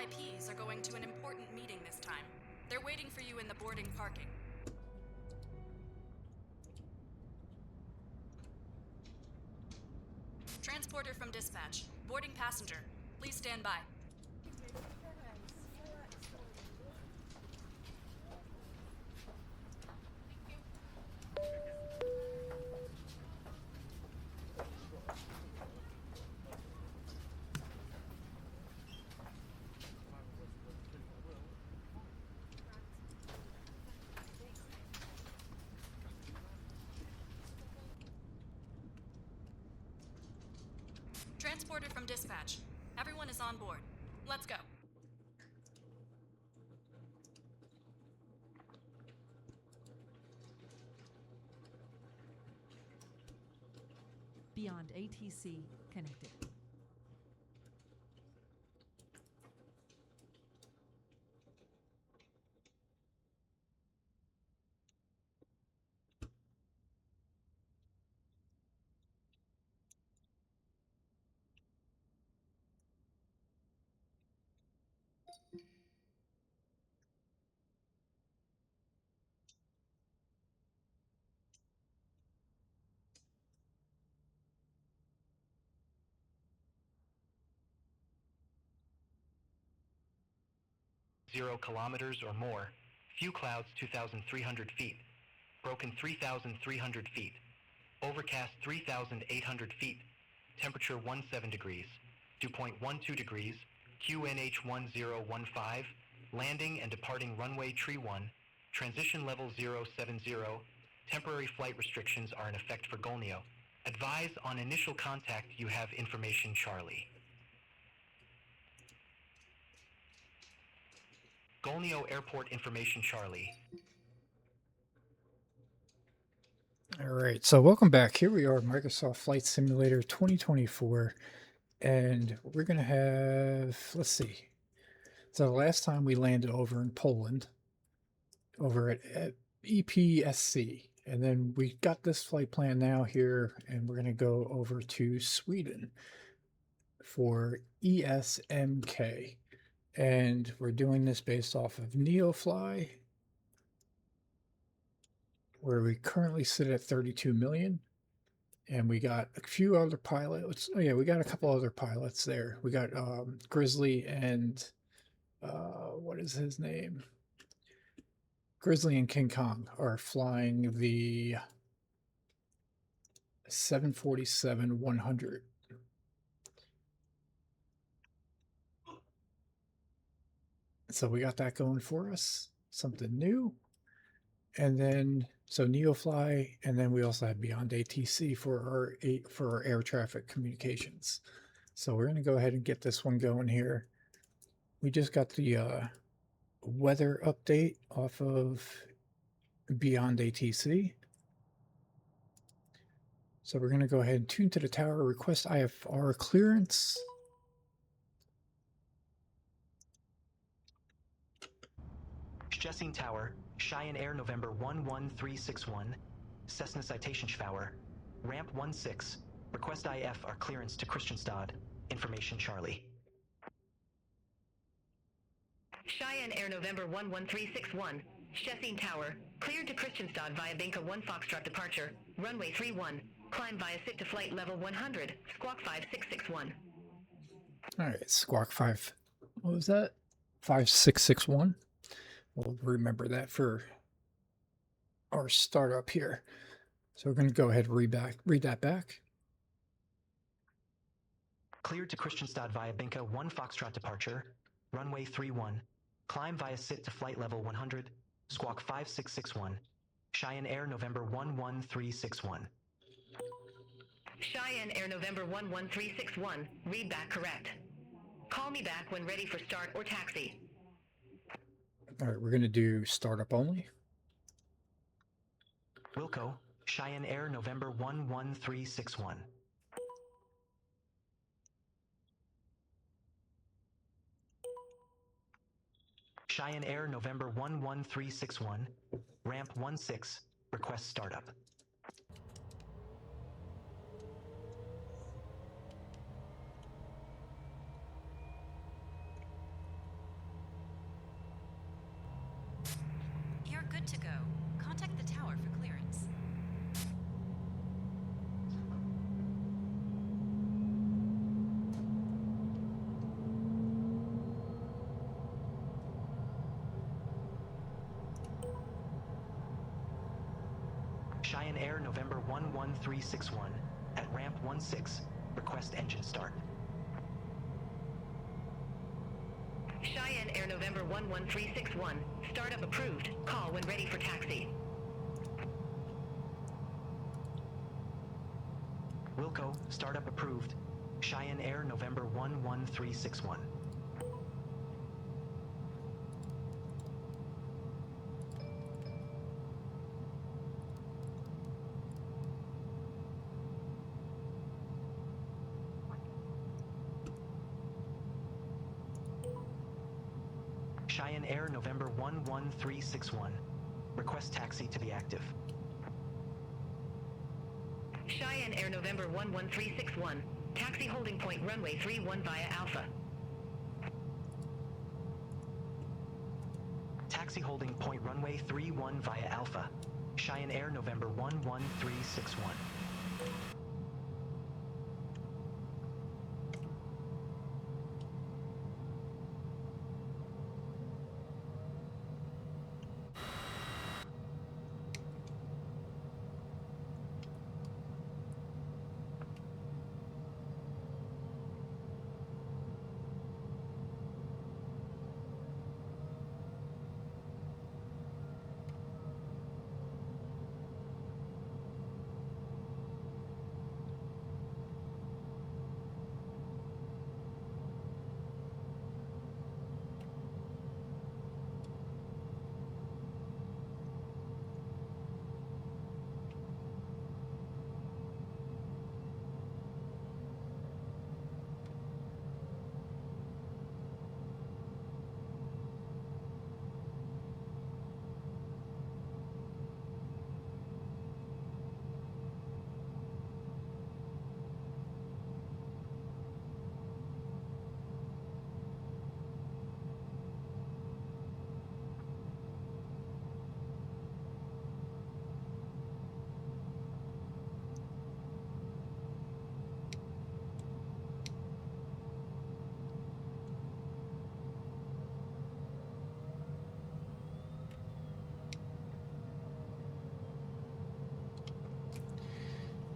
VIPs are going to an important meeting this time. They're waiting for you in the boarding parking. Transporter from dispatch. Boarding passenger. Please stand by. Transporter from dispatch. Everyone is on board. Let's go. Beyond ATC connected. Zero kilometers or more. Few clouds 2,300 feet. Broken 3,300 feet. Overcast 3,800 feet. Temperature 17 degrees. Dew point 12 degrees. QNH 1015. Landing and departing runway tree 1. Transition level 070. Temporary flight restrictions are in effect for Goleniów. Advise on initial contact you have information Charlie. Goleniów Airport information Charlie. All right, so welcome back. Here we are, Microsoft Flight Simulator 2024, and we're going to have, let's see. So the last time we landed over in Poland, over at EPSC, and then we got this flight plan now here, and we're going to go over to Sweden for ESMK. And we're doing this based off of NeoFly, where we currently sit at 32 million. And we got a few other pilots. Oh yeah, we got a couple other pilots there. We got Grizzly and what is his name? Grizzly and King Kong are flying the 747-100. So we got that going for us, something new. And then, so NeoFly, and then we also have Beyond ATC for our air traffic communications. So we're going to go ahead and get this one going here. We just got the weather update off of Beyond ATC. So we're going to go ahead and tune to the tower, request IFR clearance. Szczecin Tower, Cheyenne Air November 11361, Cessna Citation Schwauer, Ramp 16, request IFR clearance to Kristianstad, information Charlie. Cheyenne Air November 11361, Szczecin Tower, cleared to Kristianstad via Binka 1 Foxtrot departure, runway 31, climb via SIT to flight level 100, squawk 5661. All right, squawk 5, what was that? 5661. We'll remember that for our startup here. So we're going to go ahead and read that back. Cleared to Kristianstad via Binka 1 Foxtrot departure, runway 31, climb via SIT to flight level 100, squawk 5661, Cheyenne Air November 11361. Cheyenne Air November 11361, read back correct. Call me back when ready for start or taxi. All right, we're going to do startup only. Wilco, Cheyenne Air November 11361. Cheyenne Air November 11361, ramp 16, request startup. Cheyenne Air November 11361 at ramp 16. Request engine start. Cheyenne Air November 11361. Startup approved. Call when ready for taxi. Wilco, startup approved. Cheyenne Air November 11361. Cheyenne Air November 11361. Request taxi to be active. Cheyenne Air November 11361. Taxi holding point runway 31 via Alpha. Taxi holding point runway 31 via Alpha. Cheyenne Air November 11361.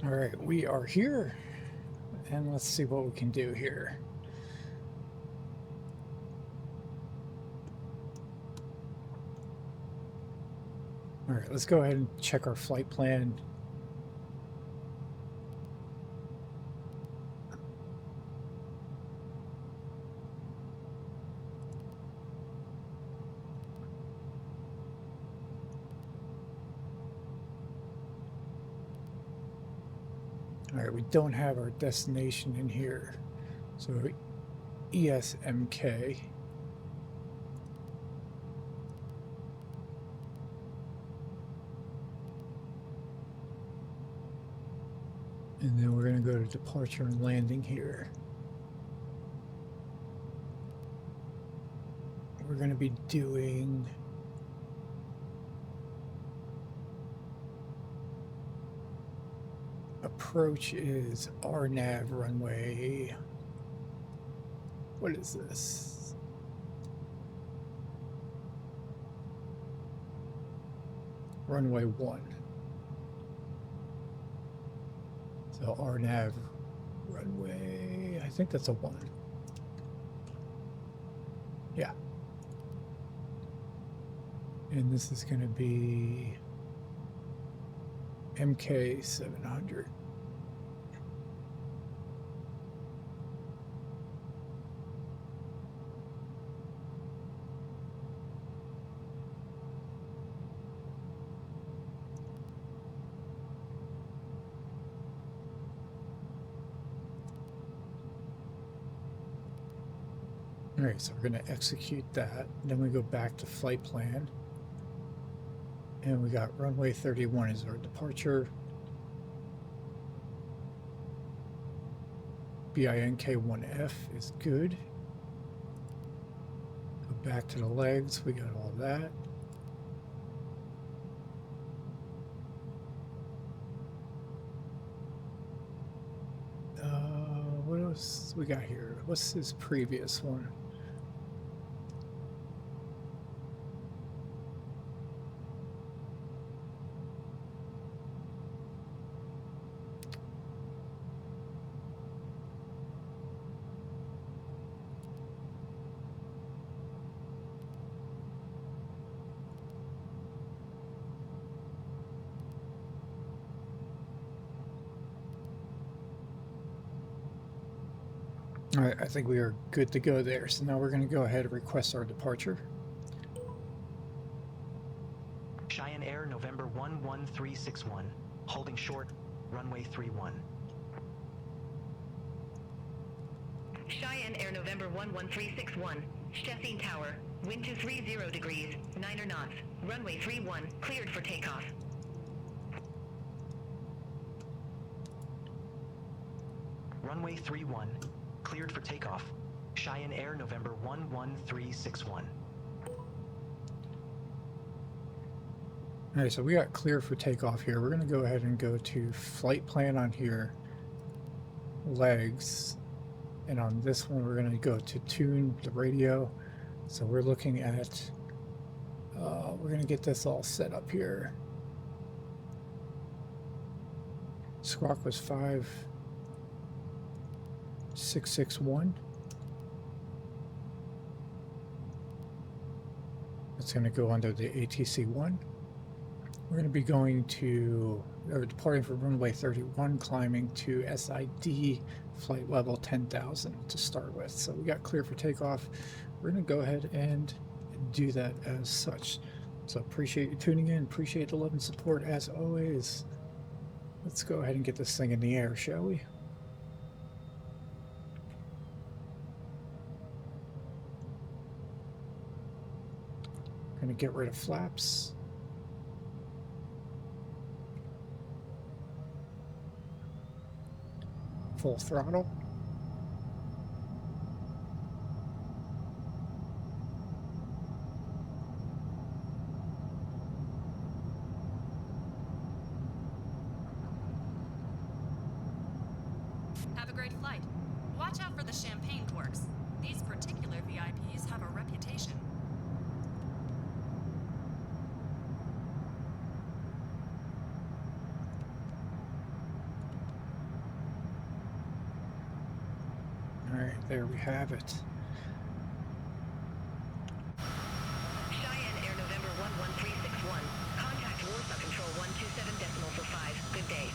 All right, we are here, and let's see what we can do here. All right, let's go ahead and check our flight plan. All right, we don't have our destination in here. So ESMK. And then we're going to go to departure and landing here. We're going to be doing approach is RNAV runway. What is this? Runway 1. So RNAV runway, I think that's a 1. Yeah. And this is going to be MK 700. All right, so we're going to execute that. Then we go back to flight plan. And we got runway 31 is our departure. BINK1F is good. Go back to the legs, we got all that. What else we got here? What's this previous one? All right, I think we are good to go there. So now we're going to go ahead and request our departure. Cheyenne Air, November 11361. Holding short, runway 31. Cheyenne Air November 11361. Szczecin Tower. Wind 230 degrees, 9 knots. Runway 31, cleared for takeoff. Runway 31, cleared for takeoff. Cheyenne Air, November 11361. All right, so we got clear for takeoff here. We're going to go ahead and go to flight plan on here, legs, and on this one we're going to go to tune the radio. So we're looking at, we're going to get this all set up here. Squawk was 5661. It's going to go under the ATC-1. We're going to be going to, or departing from runway 31, climbing to SID flight level 10,000 to start with. So we got clear for takeoff. We're going to go ahead and do that as such. So appreciate you tuning in. Appreciate the love and support as always. Let's go ahead and get this thing in the air, shall we? Going to get rid of flaps. Full throttle. Have a great flight. Watch out for the champagne corks. These particular VIPs have a reputation. Alright, there we have it. Cheyenne Air November 11361. Contact Warsaw Control 127.45. Good day.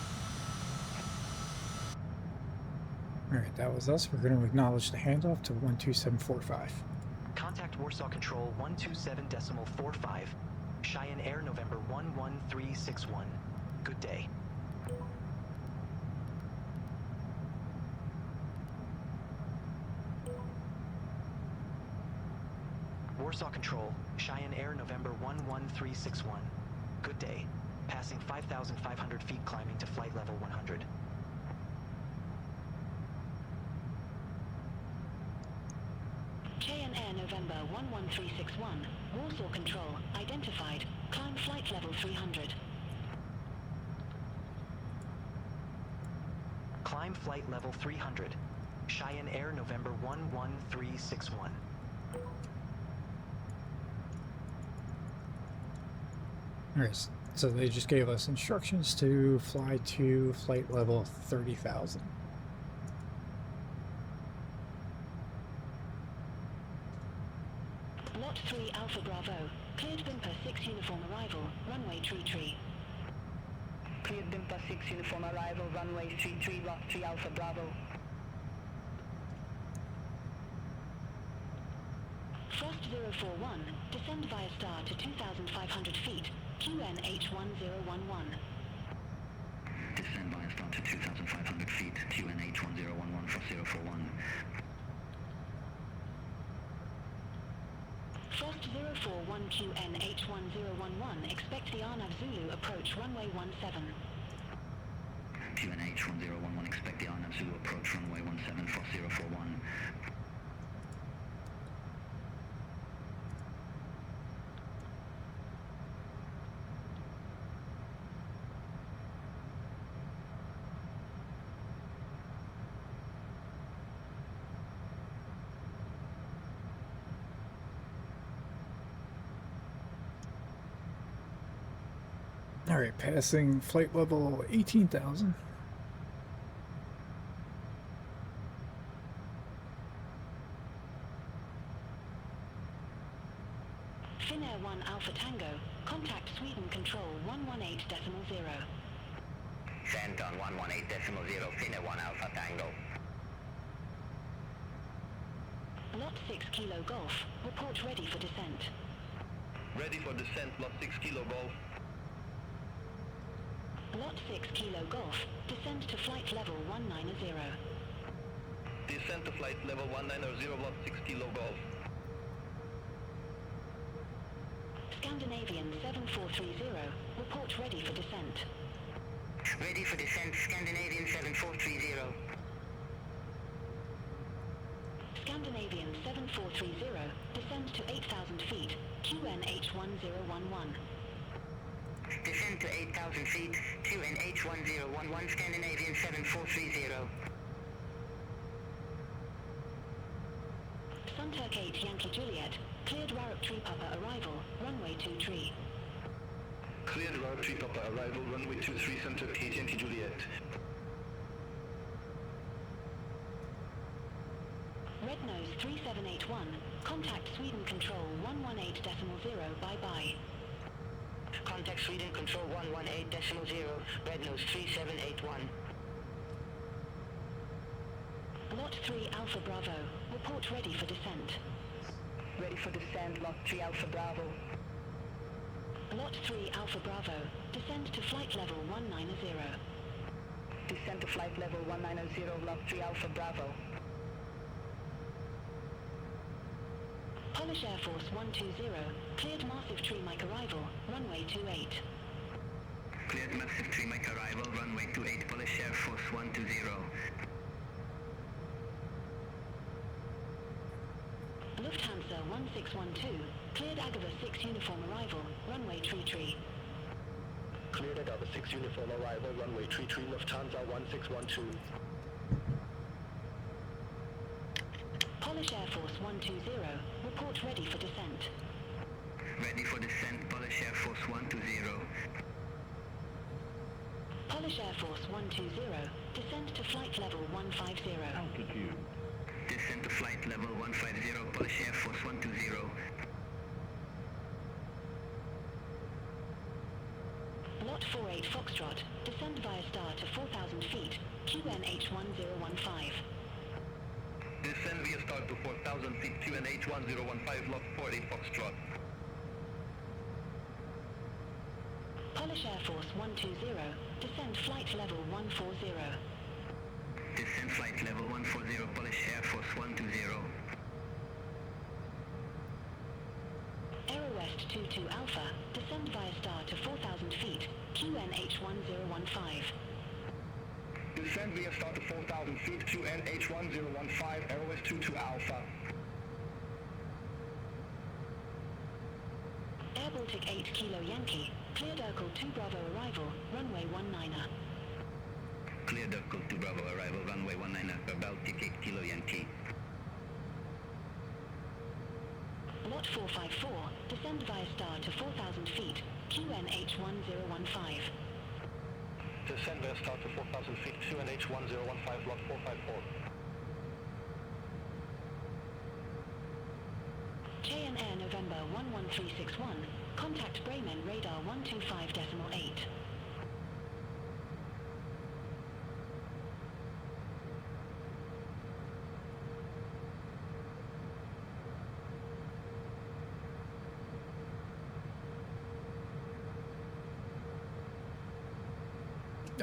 Alright, that was us. We're going to acknowledge the handoff to 12745. Contact Warsaw Control 127.45. Cheyenne Air, November 11361. Good day. Warsaw Control, Cheyenne Air, November 11361. Good day. Passing 5,500 feet, climbing to flight level 100. Cheyenne Air November 11361. Warsaw Control, identified. Climb flight level 300. Climb flight level 300. Cheyenne Air, November 11361. Alright, so they just gave us instructions to fly to flight level 30,000. Lot 3 Alpha Bravo. Cleared Bimper 6 uniform arrival. Runway 33. Cleared Bimper 6 uniform arrival. Runway 33. Lot 3 Alpha Bravo. Frost 041. Descend via star to 2,500 feet. QNH1011. Descend via star to 2,500 feet, QNH1011 for 041. Frost 041 QNH1011. Expect the Arnav Zulu approach runway 17. QNH1011, expect the Arnav Zulu approach runway 17 for 041. Alright, passing flight level 18,000. Finnair 1 Alpha Tango. Contact Sweden Control 118.0. Send on 118.0, Finnair 1 Alpha Tango. Lot 6 Kilo Golf, report ready for descent. Ready for descent, Lot 6 Kilo Golf. Lot 6 Kilo Golf, descend to flight level 190. Descent to flight level 190, Lot 6 Kilo Golf. Scandinavian 7430, report ready for descent. Ready for descent, Scandinavian 7430. Scandinavian 7430, descend to 8,000 feet, QNH1011. Descend to 8,000 feet, QNH1011, Scandinavian 7430. Sunturk 8 Yankee Juliet, cleared Warwick Tree Papa arrival, runway 23. Cleared Warwick Tree Papa arrival, runway 23, Center 8 Yankee Juliet. Red Nose 3781, contact Sweden Control 118.0, bye-bye. Contact Sweden Control 118.0, Red Nose 3781. Lot 3 Alpha Bravo, report ready for descent. Ready for descent, Lot 3 Alpha Bravo. Lot 3 Alpha Bravo, descend to flight level 190. Descend to flight level 190, Lot 3 Alpha Bravo. Polish Air Force 120, cleared Massive Tree Mike arrival, runway 28. Cleared Massive Tree Mike arrival, runway 28, Polish Air Force 120. Lufthansa 1612, cleared Agava 6 uniform arrival, runway 33. Cleared Agava 6 uniform arrival, runway 33, Lufthansa 1612. Polish Air Force 120, report ready for descent. Ready for descent, Polish Air Force 120. Polish Air Force 120, descend to flight level 150. Altitude. Descent to flight level 150, Polish Air Force 120. Lot 48 Foxtrot, descend via star to 4,000 feet, QNH1015. Descend via start to 4,000 feet, QNH1015, Lot 48 Foxtrot. Polish Air Force 120, descend flight level 140. Descend flight level 140, Polish Air Force 120. Aero West 22 Alpha, descend via star to 4,000 feet, QNH1015. Descend via start to 4,000 feet, QNH1015, Aero West 22 Alpha. Air Baltic 8 Kilo Yankee, cleared Urkel 2 Bravo arrival, runway 19. Cleared Urkel 2 Bravo arrival, runway 19, Baltic 8 Kilo Yankee. Lot 454, descend via star to 4,000 feet, QNH1015. Descend via start to 4,000 feet, QNH1015, Lot 454. KN Air November 11361, contact Bremen radar 125.8.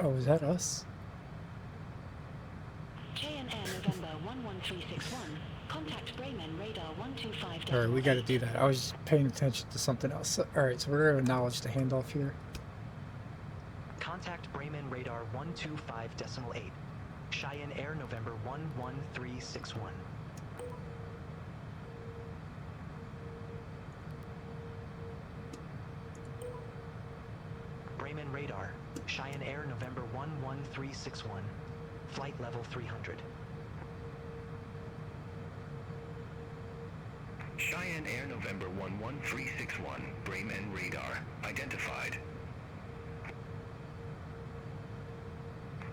Oh, is that us? KN Air November 11361, contact Bremen radar 125.8. Alright, we gotta do that. I was just paying attention to something else. Alright, so we're gonna acknowledge the handoff here. Contact Bremen radar 125.8. Cheyenne Air November 11361. Bremen radar, Cheyenne Air November 11361. Flight level 300. Cheyenne Air November 11361, Bremen radar, identified.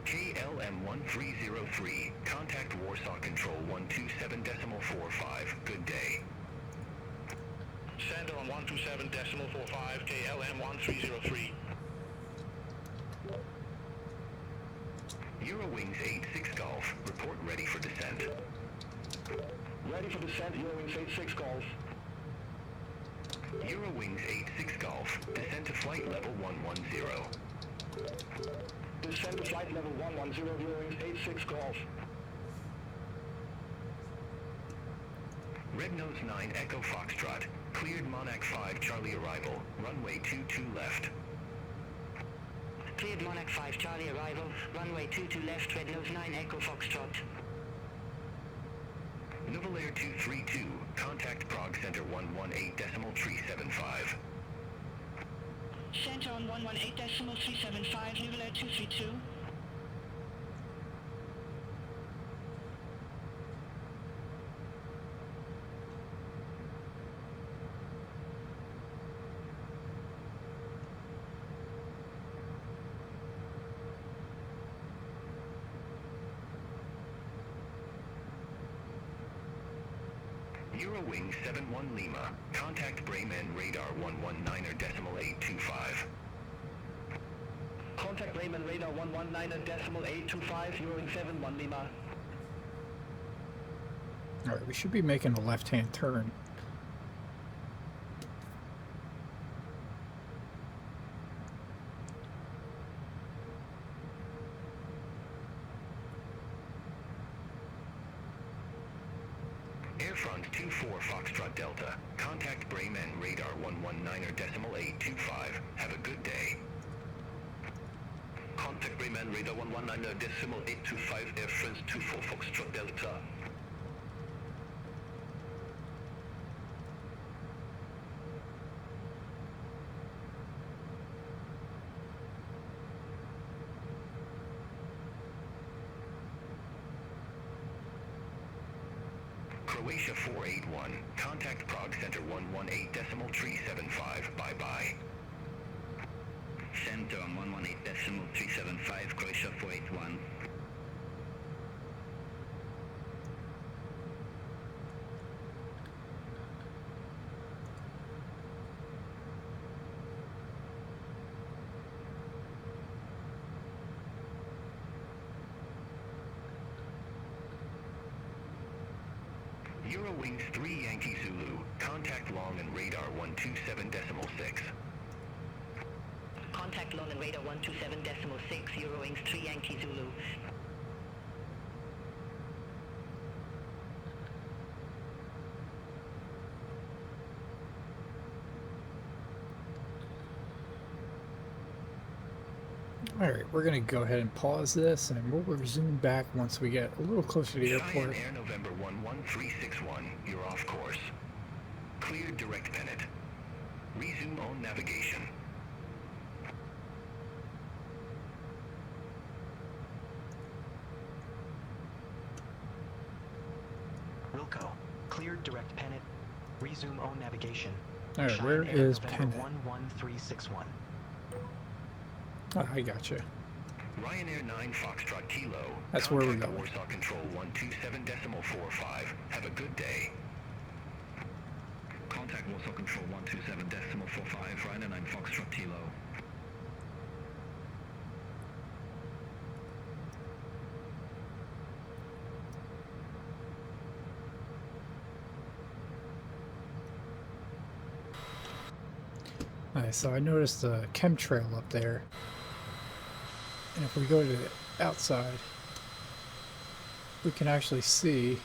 KLM 1303, contact Warsaw Control 127.45, good day. Send on 127.45, KLM 1303. Eurowings 86 Golf, report ready for descent. Ready for descent, Eurowings 86 Golf. Eurowings 86 Golf, descend to flight level 110. Descend to flight level 110, Eurowings 86 Golf. Red Nose 9 Echo Foxtrot, cleared Monarch 5 Charlie arrival, runway 22 left. Cleared Monarch 5 Charlie arrival, runway 22 left, Red Nose 9 Echo Foxtrot. Nouvelle Air 232, contact Prague Center 118.375. Center on 118.375, Nouvelle Air 232. Eurowings 71 Lima, contact Bremen radar 119.825. Contact Bremen radar 119.825, Eurowings 71 Lima. Alright, we should be making a left-hand turn. Airfront 24 Foxtrot Delta, contact Bremen radar 119.825. Have a good day. Contact Bremen radar 119.825, Air France 24 Foxtrot Delta. Croatia 481, contact Prague Center 118.375. Bye-bye. Center on 118.375, Croatia 481. Eurowings 3 Yankee Zulu, contact Long and radar 127.6. Contact Long and radar 127.6, Eurowings 3 Yankee Zulu. Alright, we're going to go ahead and pause this and we'll resume back once we get a little closer to the airport. Cheyenne Air November 11361, you're off course. Cleared direct pennant. Resume on navigation. Wilco, cleared direct pennant. Resume on navigation. Alright, where Cheyenne Air is November pennant? 11361. Oh, I gotcha. Ryanair 9 Foxtrot Kilo. That's where we're contact going. Warsaw Control 127.45. Have a good day. Contact Warsaw Control 127.45, Ryanair 9 Foxtrot Kilo. Alright, so I noticed a chemtrail up there. And if we go to the outside, we can actually see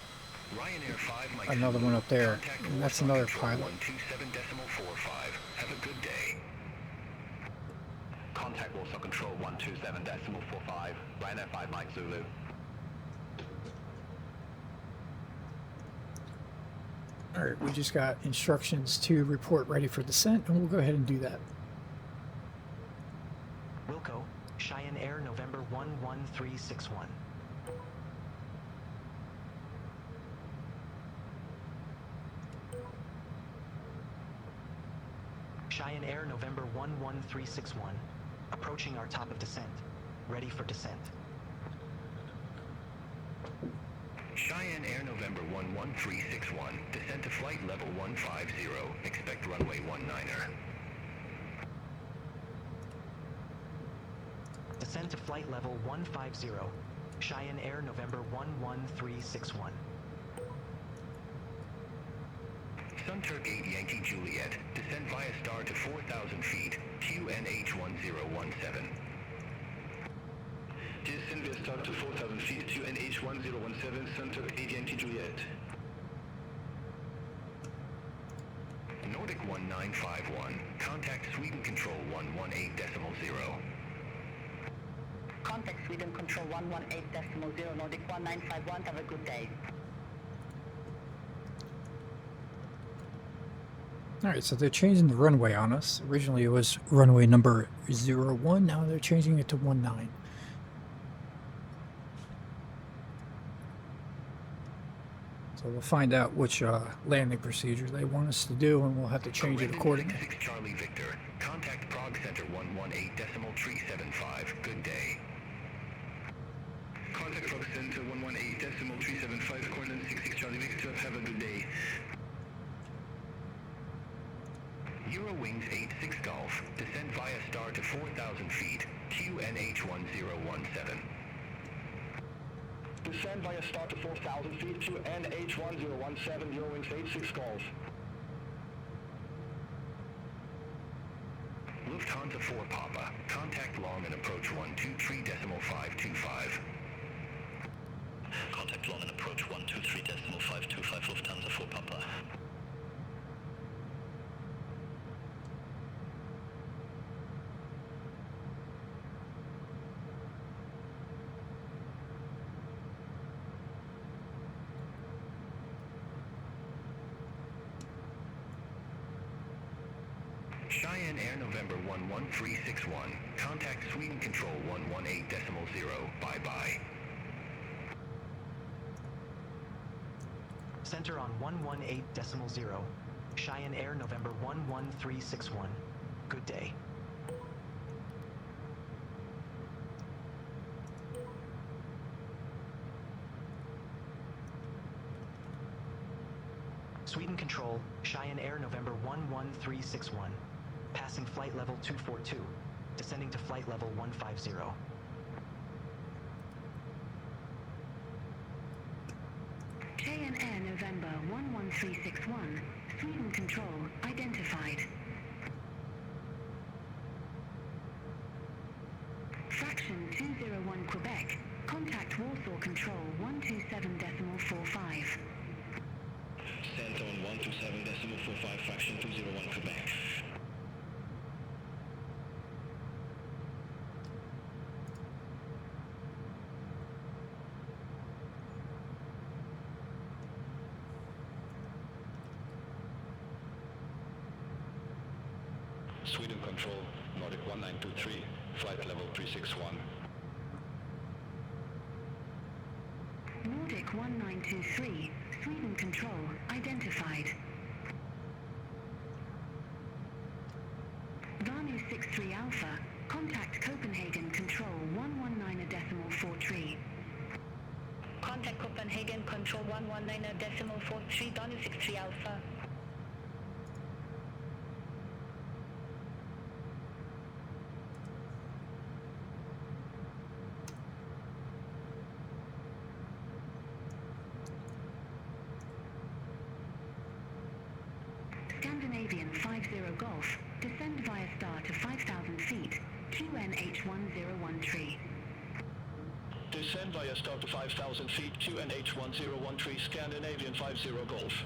Ryanair 5 Mike another Zulu. one up there. Contact And that's Warsaw another Control pilot. 127.45. Have a good day. Contact Warsaw Control 127.45, Ryanair 5 Mike Zulu. Alright, we just got instructions to report ready for descent, and we'll go ahead and do that. Wilco, Cheyenne Air November 11361. Cheyenne Air November 11361. Approaching our top of descent. Ready for descent. Cheyenne Air November 11361. Descend to flight level 150. Expect runway 19er. Descend to flight level 150. Cheyenne Air November 11361. Sunturk 8 Yankee Juliet, descend via star to 4,000 feet, QNH1017. Descend via star to 4,000 feet, QNH1017, Sunturk 8 Yankee Juliet. Nordic 1951, contact Sweden Control 118.0. Contact Sweden Control 118.0, Nordic 1951, have a good day. Alright, so they're changing the runway on us. Originally it was runway number 01, now they're changing it to 19. So we'll find out which landing procedure they want us to do, and we'll have to change it accordingly. 6 Charlie Victor, contact Prague Center 118.375, good day. Contact Prague Center 118.375, coordinate 66 Charlie Victor, have a good day. Eurowings 86 Golf, descend via star to 4,000 feet, QNH1017. Descend via star to 4,000 feet, QNH1017, Eurowings 86 Golf. Lufthansa 4 Papa, contact long and approach 123.525. Contact long and approach 123.525, Lufthansa 4 Papa. Cheyenne Air November 11361. Contact Sweden Control 118.0. Bye-bye. Center on 118.0. Cheyenne Air November 11361. Good day. Sweden Control, Cheyenne Air November 11361. Passing flight level 242. Descending to flight level 150. Cheyenne Air November 11361. Sweden Control identified. Fraction 201 Quebec. Contact Warsaw Control 127.45. Center on 127.45, fraction 201 Quebec. Sweden Control, Nordic 1923, flight level 361. Nordic 1923, Sweden Control identified. Vanu 63 Alpha, contact Copenhagen Control 119.43. Contact Copenhagen Control 119.43, Vanu 63 Alpha. Scandinavian 50 Golf, descend via star to 5,000 feet, QNH1013. Descend via star to 5,000 feet, QNH1013, Scandinavian 50 Golf.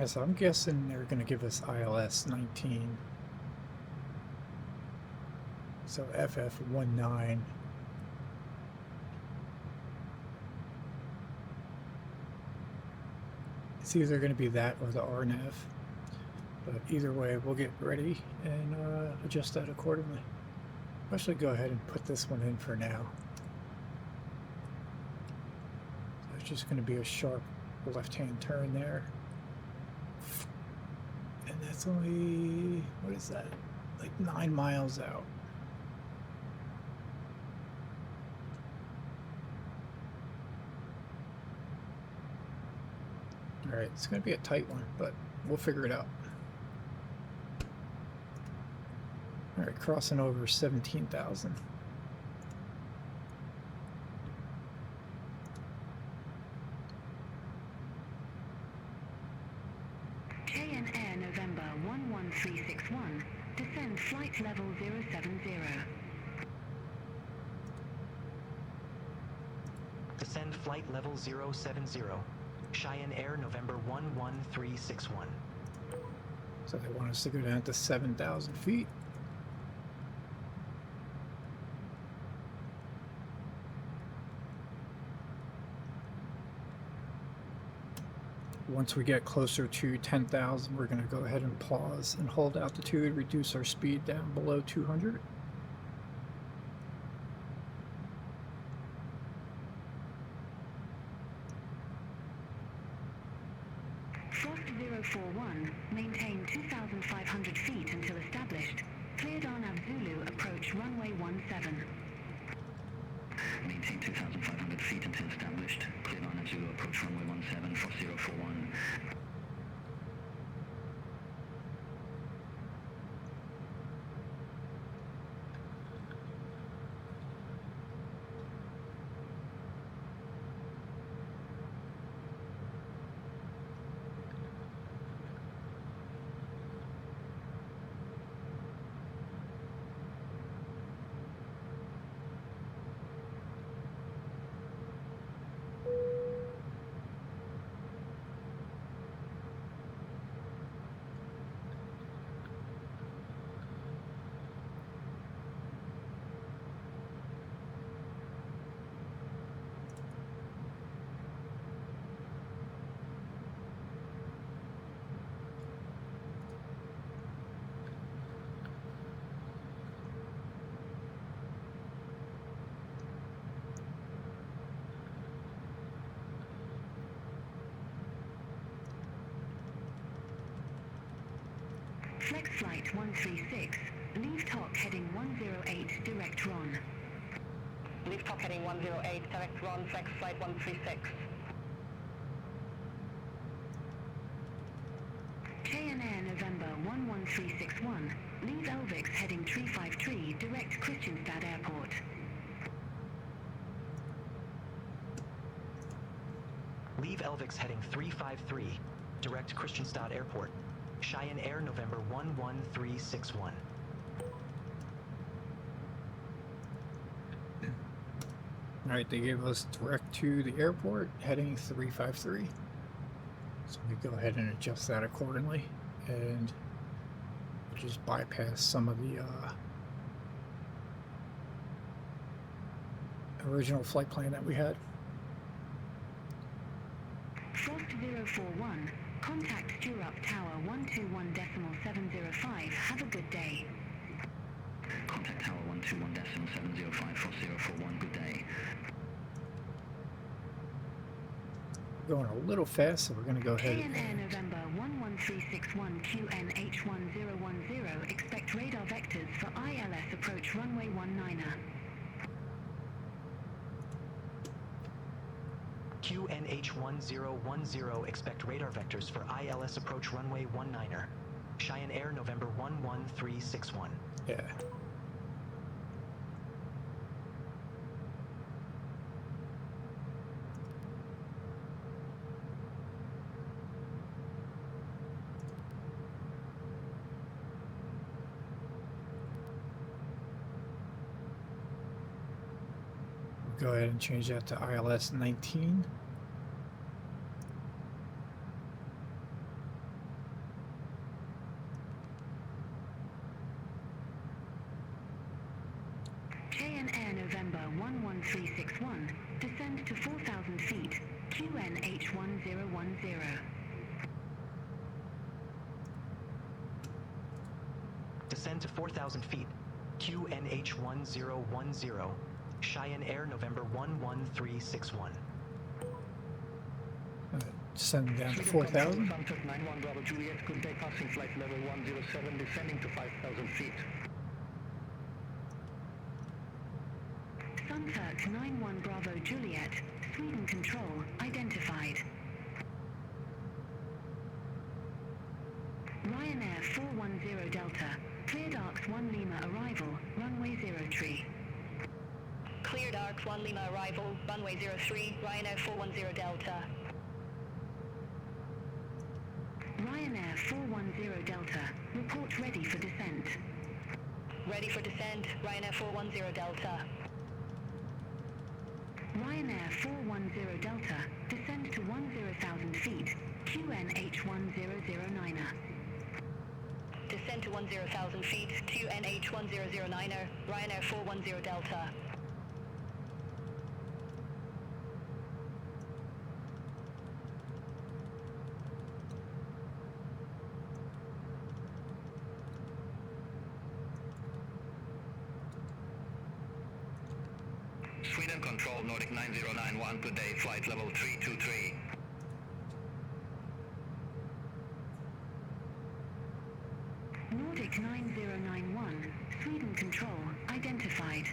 So I'm guessing they're going to give us ILS 19. So FF19. It's either going to be that or the RNAV. But either way, we'll get ready and adjust that accordingly. I'll actually go ahead and put this one in for now. So it's just going to be a sharp left-hand turn there. And that's only, what is that? Like 9 miles out. Alright, it's going to be a tight one, but we'll figure it out. Alright, crossing over 17,000. Cheyenne Air November 11361. Descend flight level 070. Descend flight level 070. Cheyenne Air November 11361. So they want us to go down to 7,000 feet. Once we get closer to 10,000, we're going to go ahead and pause and hold altitude, reduce our speed down below 200. Frost 041, maintain 2,500 feet until established. Cleared on Zulu, approach runway 17. Maintain 2,500 feet until established. Cleared on Zulu, approach runway 17, Frost 041. Flex flight 136. Leave talk heading 108, direct Ron. Leave talk heading 108, direct Ron, flex flight 136. Cheyenne Air November 11361. Leave Elvix heading 353, direct Kristianstad Airport. Leave Elvix heading 353. Direct Kristianstad Airport. Cheyenne Air November 11361. Alright, they gave us direct to the airport, heading 353. So we go ahead and adjust that accordingly, and we'll just bypass some of the original flight plan that we had. Frost 041. Contact Sturup Tower 121.705. Have a good day. Contact Tower 121.705, Frost 041, good day. Going a little fast, so we're going to go ahead Cheyenne Air and November 11361 QNH1010. Expect radar vectors for ILS approach runway 19er. QNH1010, expect radar vectors for ILS approach runway 19er. Cheyenne Air November 11361. yeah. Go ahead and change that to ILS 19. Cheyenne Air November 11361. Descend to 4,000 feet. QNH1010. Descend to 4,000 feet. QNH1010. Cheyenne Air November 11361. Send down to 4,000. Sunset 91 Bravo Juliet, good day, passing flight level 107, descending to 5,000 feet. Sunset 91 Bravo Juliet. Sweden control identified. Ryanair 410 Delta. Cleared ARCS 1 Lima arrival. Runway 03. Cleared ARCS 1 Lima arrival, runway 03, Ryanair 410 Delta. Ryanair 410 Delta. Report ready for descent. Ready for descent, Ryanair 410 Delta. Ryanair 410 Delta, descend to 10,000 feet, QNH1009er. Descend to 10,000 feet, QNH1009er, Ryanair 410 Delta. Sweden Control, Nordic 9091, good day, flight level 323. Nordic 9091, Sweden Control, identified.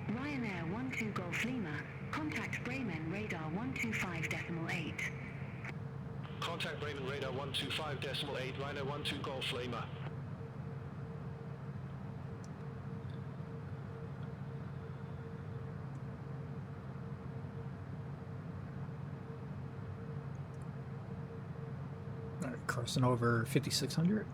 Ryanair 12 Golf Lima, contact Bremen radar 125.8. Contact Bremen radar 125.8, Ryanair 12 Golf Lima. All right, crossing over 5600.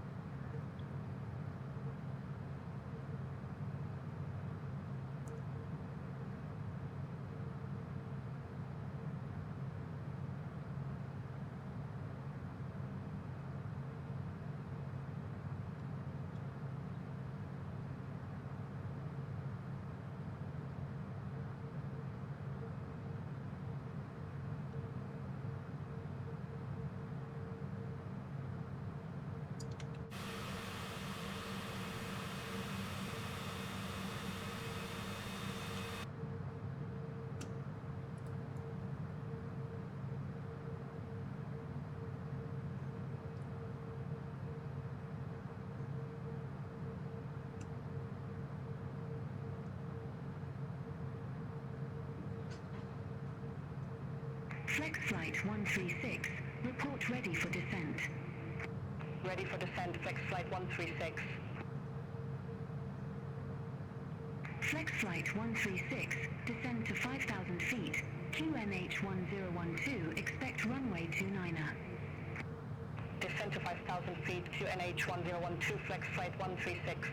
Flex Flight 136, report ready for descent. Ready for descent, Flex Flight 136. Flex Flight 136, descend to 5,000 feet, QNH 1012, expect runway 29er. Descend to 5,000 feet, QNH 1012, Flex Flight 136.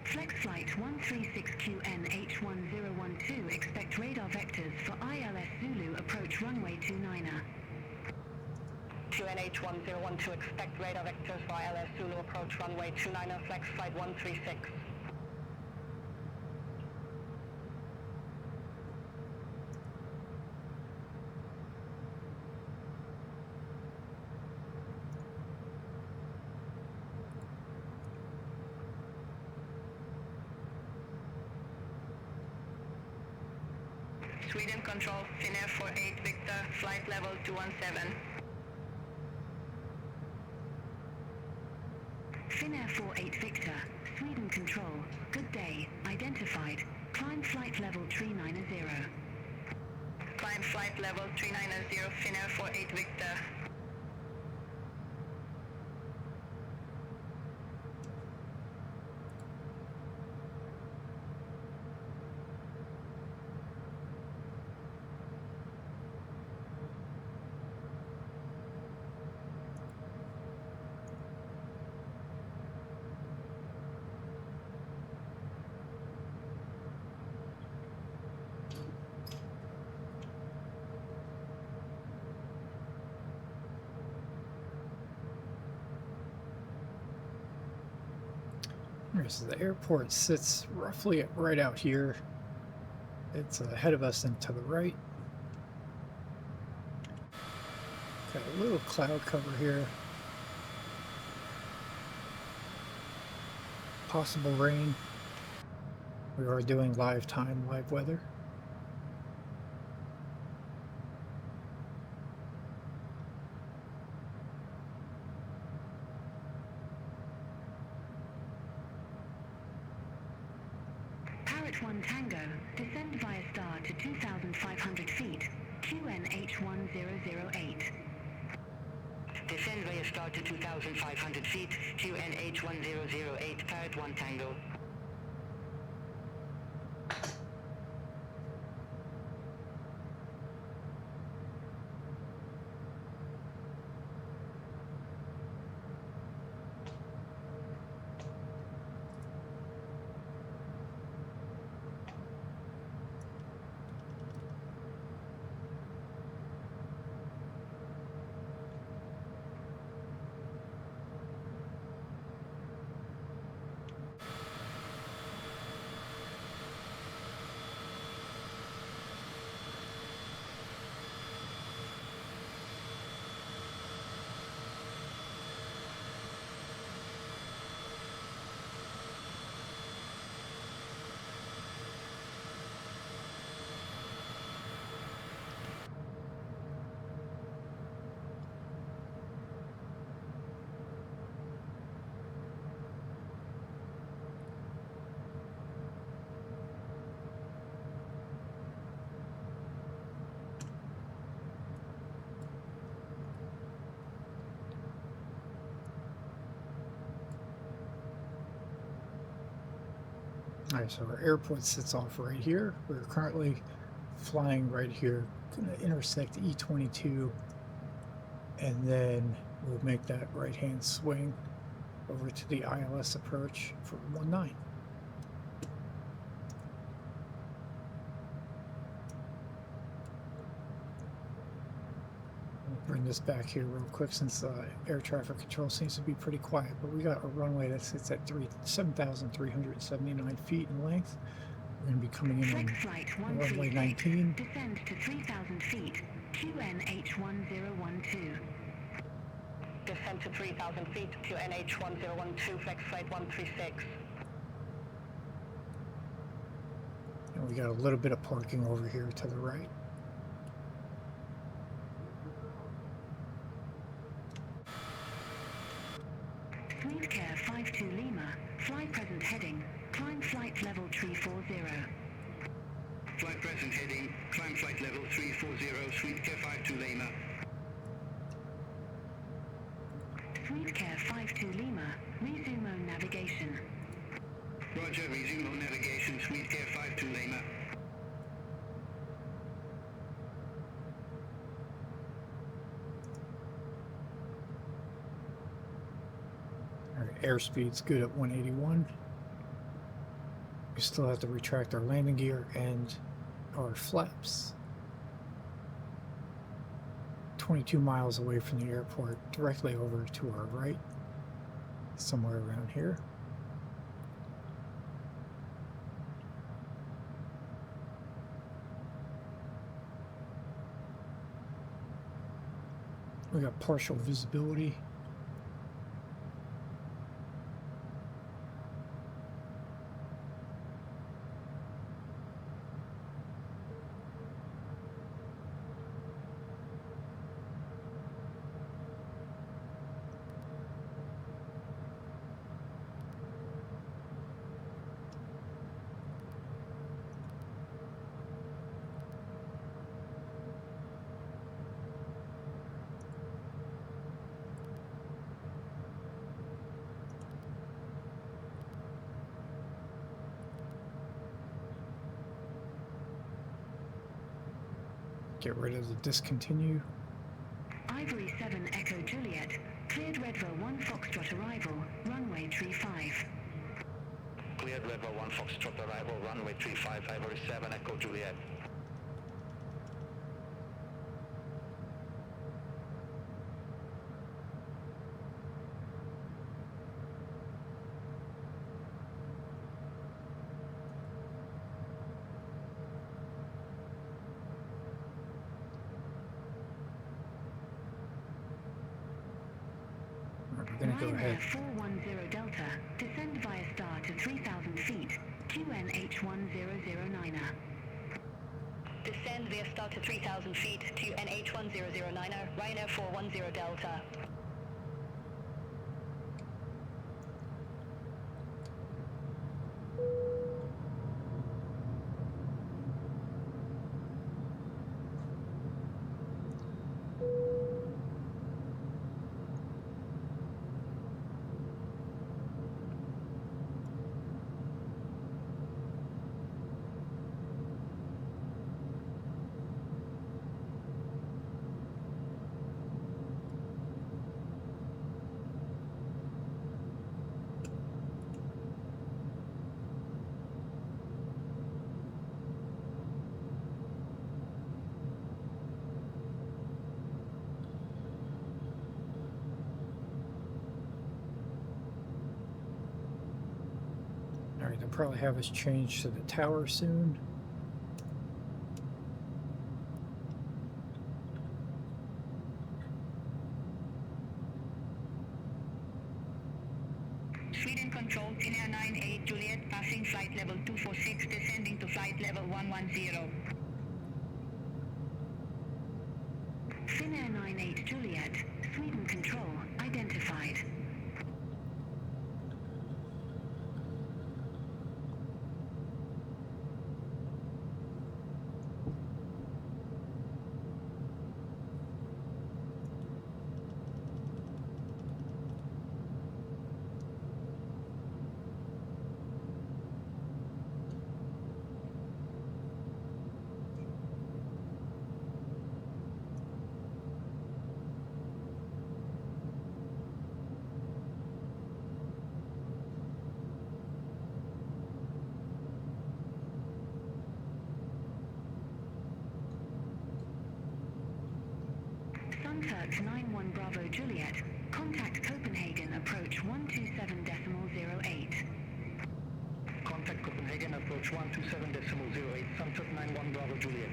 Flex Flight 136QNH1012, expect radar vectors for ILS Zulu, approach runway 29er. QNH1012, expect radar vectors for ILS Zulu, approach runway 29er, Flex Flight 136. Sweden Control, Finnair 48 Victor, flight level 217. Finnair 48 Victor, Sweden Control, good day, identified, climb flight level 390. Climb flight level 390, Finnair 48 Victor. So the airport sits roughly right out here. It's ahead of us and to the right. Got a little cloud cover here. Possible rain. We are doing live weather. Parrot 1 Tango, descend via star to 2,500 feet, QNH1008. Descend via star to 2,500 feet, QNH1008, Parrot 1 Tango. Alright, so our airport sits off right here. We're currently flying right here. Going to intersect E22, and then we'll make that right-hand swing over to the ILS approach for 19. Bring this back here real quick since air traffic control seems to be pretty quiet, but we got a runway that sits at 7,379 feet in length. We're going to be coming in on runway 19. Descend to 3,000 feet, QNH1012. Descend to 3,000 feet to NH1012, flex flight 136. And we got a little bit of parking over here to the right. Swedecare 52 Lima, fly present heading, climb flight level 340. Fly present heading, climb flight level 340, Swedecare 52 Lima. Swedecare 52 Lima, resume on navigation. Roger, resume on navigation, Swedecare 52 Lima. Alright, airspeed's good at 181. We still have to retract our landing gear and our flaps. 22 miles away from the airport, directly over to our right, somewhere around here. We got partial visibility. Get rid of the discontinue. Ivory 7 Echo Juliet, cleared Redville 1 Foxtrot arrival, runway 35. Cleared Redville 1 Foxtrot arrival, runway 35, Ivory 7 Echo Juliet. We're going to go ahead. 410 Delta, descend via star to 3,000 feet, QNH1009er. Descend via star to 3,000 feet to NH1009er, Ryanair 410 Delta. Alright, they'll probably have us change to the tower soon. Sweden control, Finnair 98 Juliet, passing flight level 246, descending to flight level 110. Finnair 98 Juliet, Sweden control, identified. Kristianstads 91 Bravo Juliet. Contact Copenhagen approach 127.08. Contact Copenhagen approach 127.08, Sunset 91 Bravo Juliet.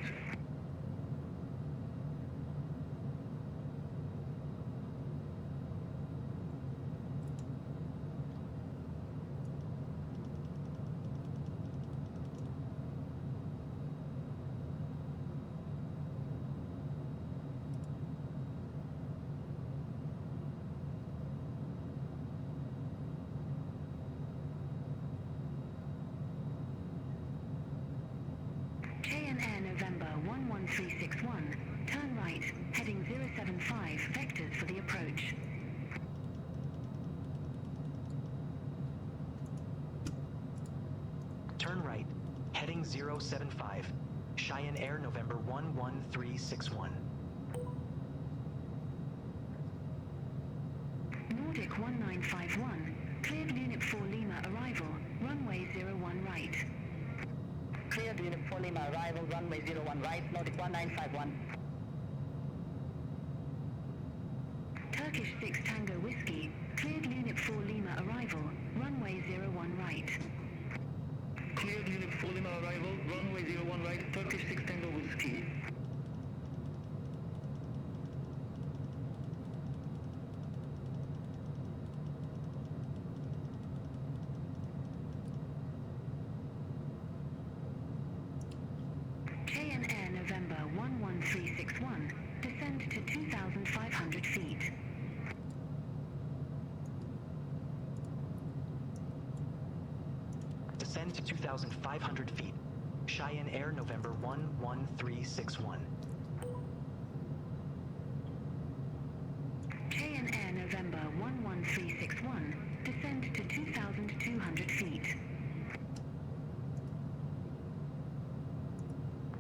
November 11361, turn right, heading 075, vectors for the approach. Turn right, heading 075, Cheyenne Air November 11361. Nordic 1951, cleared Unit 4 Lima arrival, runway 01 right. Cleared Unit 4 Lima arrival, runway 01 right, Nordic 1951. Turkish 6 Tango Whiskey, cleared Unit 4 Lima arrival, runway 01 right. Cleared Unit 4 Lima arrival, runway 01 right, Turkish 6 Tango Whiskey. November 11361, descend to 2,500 feet. Descend to 2,500 feet. Cheyenne Air November 11361. Cheyenne Air November 11361, descend to 2,200 feet.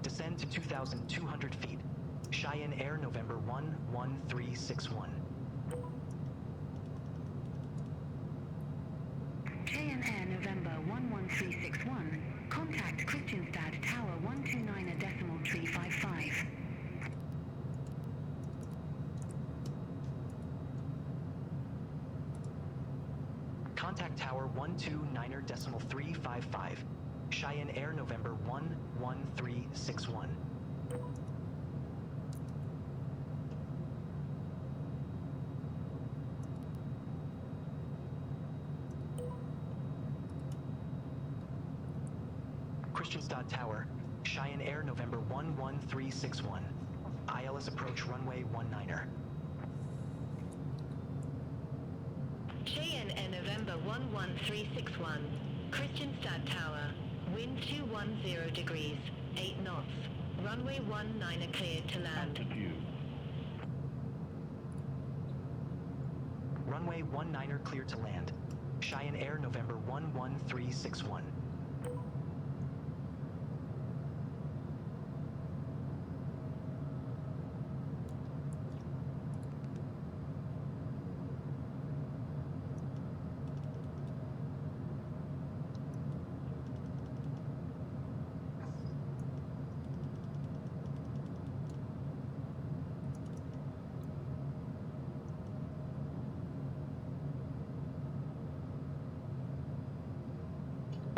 Descend to 2,200 feet. Cheyenne Air November 11361. Cheyenne Air November 11361, contact Kristianstad Tower 129.355. Contact Tower 129.355. Cheyenne Air November 11361. Kristianstad Tower, Cheyenne Air November 11361. ILS approach runway 19er. Cheyenne Air November 11361, Kristianstad Tower, wind 210 degrees, 8 knots, runway 19er cleared to land. Runway 19er cleared to land. Cheyenne Air November 11361.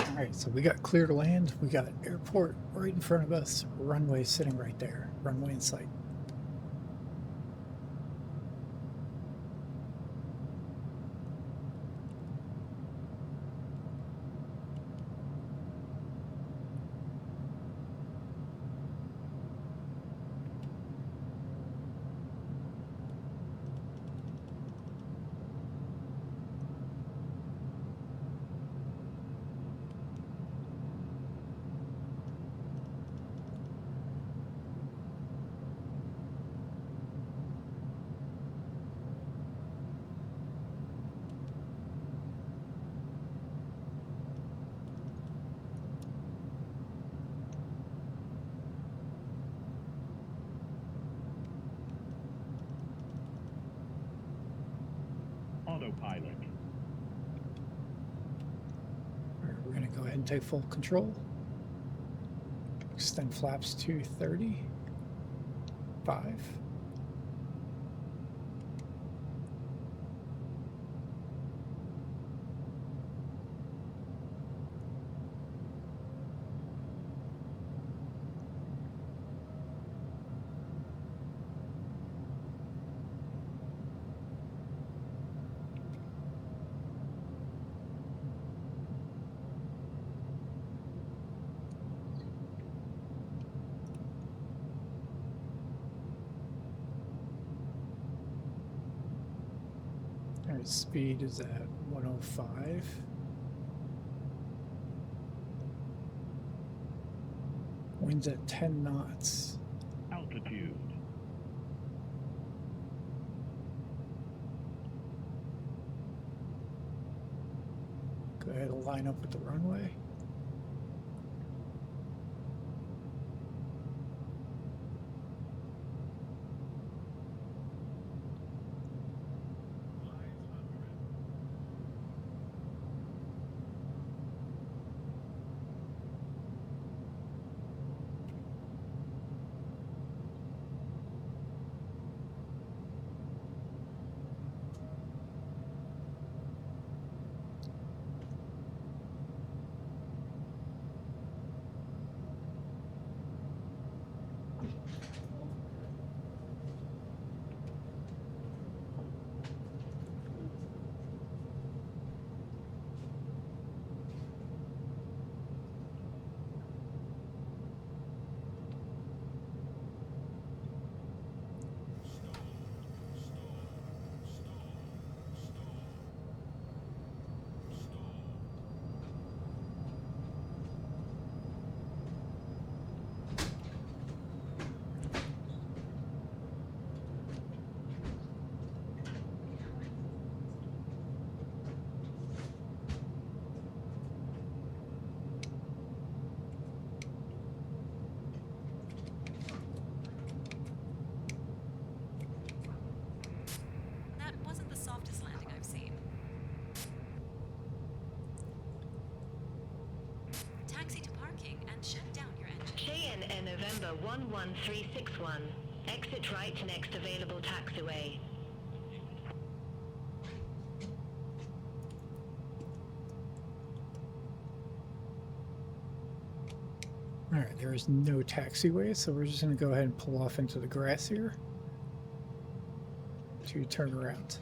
All right, so we got clear to land. We got airport right in front of us. Runway sitting right there. Runway in sight. Autopilot. All right, we're going to go ahead and take full control. Extend flaps to 30. 5. speed is at 105. Winds at 10 knots. Altitude. Go ahead and line up with the runway. That wasn't the softest landing I've seen. Taxi to parking and shut down your engine. Cheyenne Air November 11361. Exit right next available taxiway. Alright, there is no taxiway, so we're just going to go ahead and pull off into the grass here to turn around.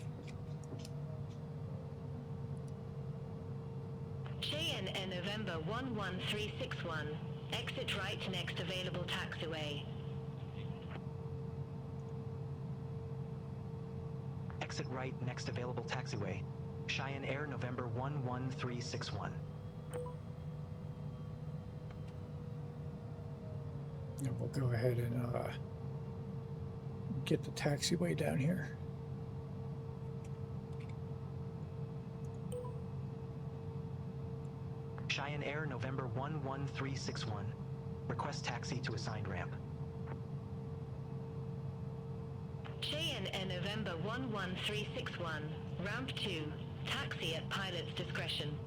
Cheyenne Air November 11361. Exit right next available taxiway. Exit right next available taxiway. Cheyenne Air November 11361. And we'll go ahead and get the taxiway down here. Cheyenne Air November 11361. Request taxi to assigned ramp. Cheyenne Air November 11361. Ramp 2. Taxi at pilot's discretion.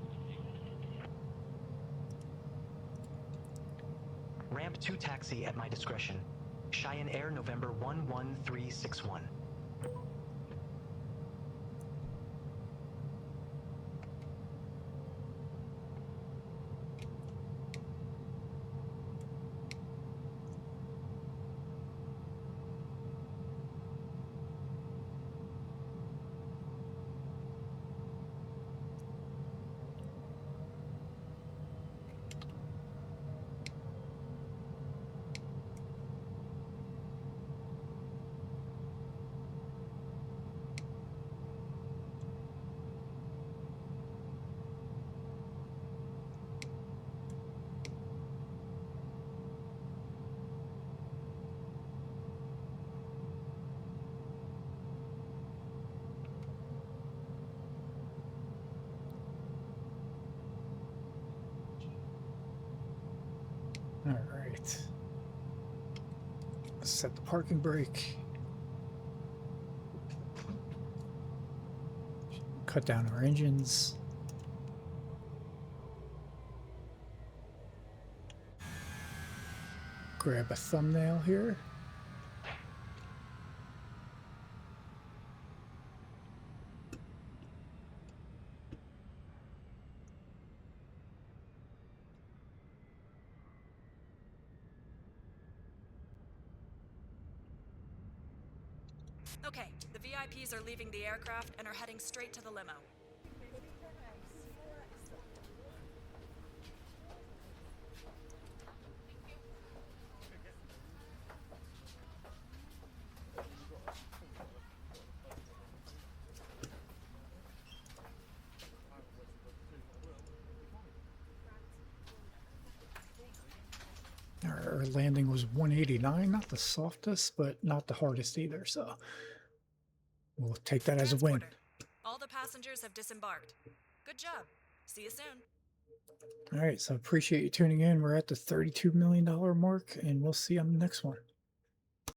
Ramp 2 taxi at my discretion. Cheyenne Air November 11361. All right. Set the parking brake. Cut down our engines. Grab a thumbnail here. Okay, the VIPs are leaving the aircraft and are heading straight to the limo. our landing was 189. Not the softest, but not the hardest either. So we'll take that as a win. Transporter. All the passengers have disembarked. Good job. See you soon. All right, so appreciate you tuning in. We're at the $32 million mark, and we'll see you on the next one.